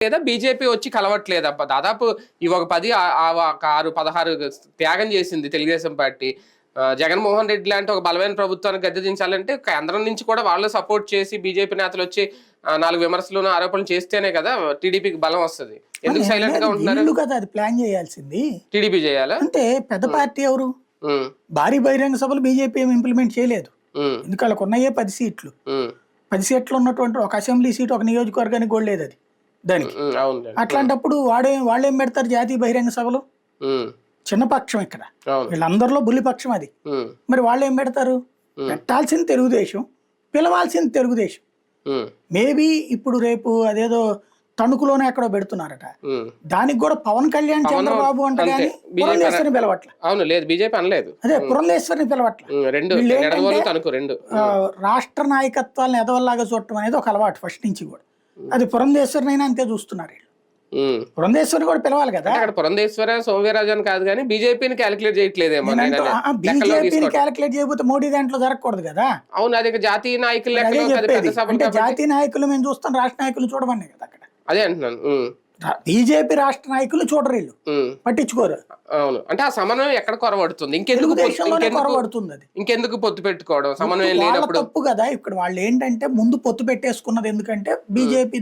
లేదా బీజేపీ వచ్చి కలవట్లేదా? దాదాపు ఈ ఒక 10 6 16 త్యాగం చేసింది తెలుగుదేశం పార్టీ. జగన్మోహన్ రెడ్డి లాంటి ఒక బలమైన ప్రభుత్వాన్ని గద్దెదించాలంటే కేంద్రం నుంచి కూడా వాళ్ళు సపోర్ట్ చేసి బీజేపీ నేతలు వచ్చి 4 విమర్శలు ఆరోపణలు చేస్తేనే కదా టీడీపీకి బలం వస్తుంది. ఎందుకు సైలెంట్ గా ఉంటున్నారు కదా? అది ప్లాన్ చేయాల్సింది టీడీపీ చేయాలా? అంటే పెద్ద పార్టీ ఎవరు? భారీ బహిరంగ సభలు బీజేపీ ఏమి ఇంప్లిమెంట్ చేయలేదు. ఎందుకు వాళ్ళకు ఉన్నాయే 10 సీట్లు. 10 సీట్లు ఉన్నటువంటి ఒక అసెంబ్లీ సీట్ ఒక నియోజకవర్గానికి కూడా లేదు అది దానికి. అట్లాంటప్పుడు వాళ్ళేం పెడతారు జాతీయ బహిరంగ సభలు? చిన్న పక్షం ఇక్కడ, వీళ్ళందరిలో బుల్లి పక్షం అది. మరి వాళ్ళు ఏం పెడతారు? పెట్టాల్సింది తెలుగుదేశం, పిలవాల్సింది తెలుగుదేశం. మేబీ ఇప్పుడు రేపు అదేదో తణుకులోనే ఎక్కడో పెడుతున్నారట, దానికి కూడా పవన్ కళ్యాణ్ చంద్రబాబు అంటే కానీ పురంధేశ్వరిని పిలవట్ల. అవును, లేదు బీజేపీ అనలేదు. అదే పురంధేశ్వరిని పిలవట్ల. రాష్ట్ర నాయకత్వాలను ఎదవల్లాగా చూడటం అనేది ఒక అలవాటు ఫస్ట్ నుంచి కూడా. అది పురంధేశ్వరినైనా అంతే చూస్తున్నారు వీళ్ళు. పురంధేశ్వరి కూడా పిలవాలి కదా. అక్కడ పురంధేశ్వర సోమవీరాజు అని కాదు కానీ బీజేపీని క్యాలిక్యులేట్ చేయట్లేదేమో. బీజేపీని క్యాలిక్యులేట్ చేయకపోతే మోడీ దాంట్లో జరగకూడదు కదా. అవును, అది జాతీయ నాయకులు అంటే జాతీయ నాయకులు మేము చూస్తాం, రాష్ట్ర నాయకులు చూడమని కదా అక్కడ. అదే అంటున్నాను. బీజేపీ రాష్ట్ర నాయకులు చూడరు, వీళ్ళు పట్టించుకోరు. అవును, అంటే ఆ సమన్వయం ఎక్కడ కొరబడుతుంది? ఇంకెందుకు కొరబడుతుంది? అది ఇంకెందుకు పొత్తు పెట్టుకోవడం? సమన్వయం లేనప్పుడు తప్పు కదా. ఇక్కడ వాళ్ళు ఏంటంటే ముందు పొత్తు పెట్టేసుకున్నది ఎందుకంటే బీజేపీ